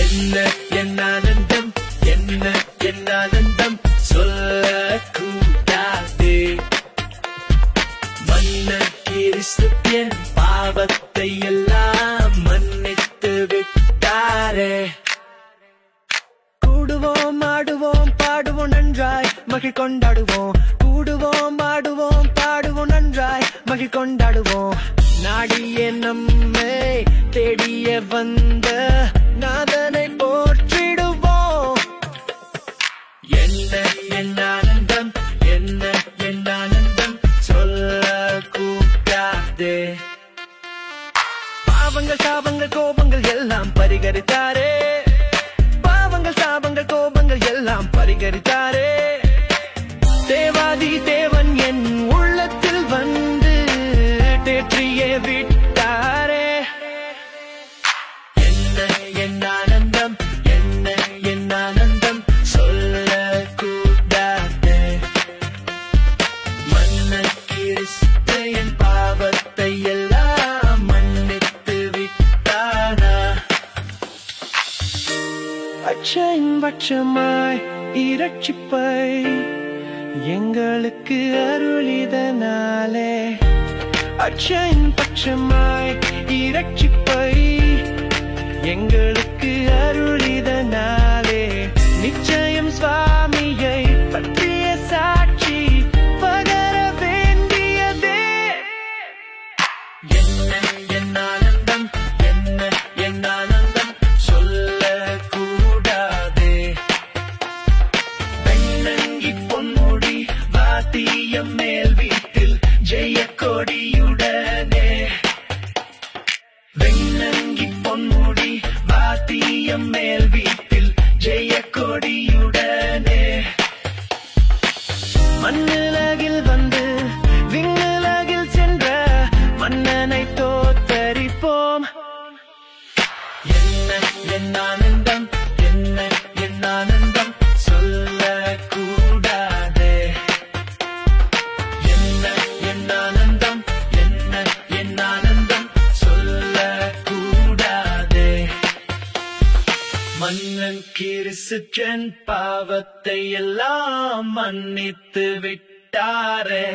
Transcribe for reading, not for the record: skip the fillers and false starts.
என்ன என்ன ஆனந்தம் என்ன என்ன ஆனந்தம் சொல்லக்கூடாதே மன்னர் கிறிஸ்து பாவத்தை எல்லாம் மன்னித்து விட்டாரே கூடுவோம் ஆடுவோம் பாடுவோம் நன்றாய் மகிழ் கொண்டாடுவோம் கூடுவோம் ஆடுவோம் பாடுவோம் நன்றாய் மகிழ் கொண்டாடுவோம் நாடிய நம்மை தேடிய வந்த நாதனை போற்றிடுவோம் என்ன என்ன ஆனந்தம் என்ன என்ன ஆனந்தம் சொல்லக்கூடாதே பாவங்கள் சாபங்கள் கோபங்கள் எல்லாம் பரிகரித்தாரே பாவங்கள் சாபங்கள் கோபங்கள் எல்லாம் பரிகரித்தாரே தேவாதி தேவன் என் உள்ளத்தில் வந்து தேற்றியே விட்டாரே என்ன என்ன ஆனந்தம் என்ன என்ன ஆனந்தம் சொல்லக்கூடாதே மன்னர் கிறிஸ்து என் பாவத்தை எல்லாம் மன்னித்து விட்டானா அச்சையின் பட்சமாய் இரட்சிப்பை எங்களுக்கு அருளிதனாலே அச்சையின் பட்சமாய் இரட்சிப்பை எங்களுக்கு அருளிதனாலே நிச்சயம் சுவாமியை பற்றிய சாட்சி பகர வேண்டியதே என்ன என்ன ஆனந்தம் என்ன என்ன ஆனந்தம் சொல்லக்கூடாதே வெண்ணங்கி பொன்முடி வாத்தியம் மேல் வீட்டில் ஜெய கொடியுடனே வெண்ணங்கி பொன்முடி வாத்தியம் மேல் வீட்டில் ஜெய கொடியுடனே மண்ணுலகில் வந்து விண்ணுலகில் சென்ற மன்னனை தோத்தரிப்போம் என்ன என்ன ஆனந்தம் என்ன என்ன ஆனந்தம் சொல்லக்கூடாதே என்ன என்ன ஆனந்தம் என்ன என்ன ஆனந்தம் சொல்லக்கூடாதே மன்னன் கிறிஸ்து பாவத்தை எல்லாம் மன்னித்து விட்டாரே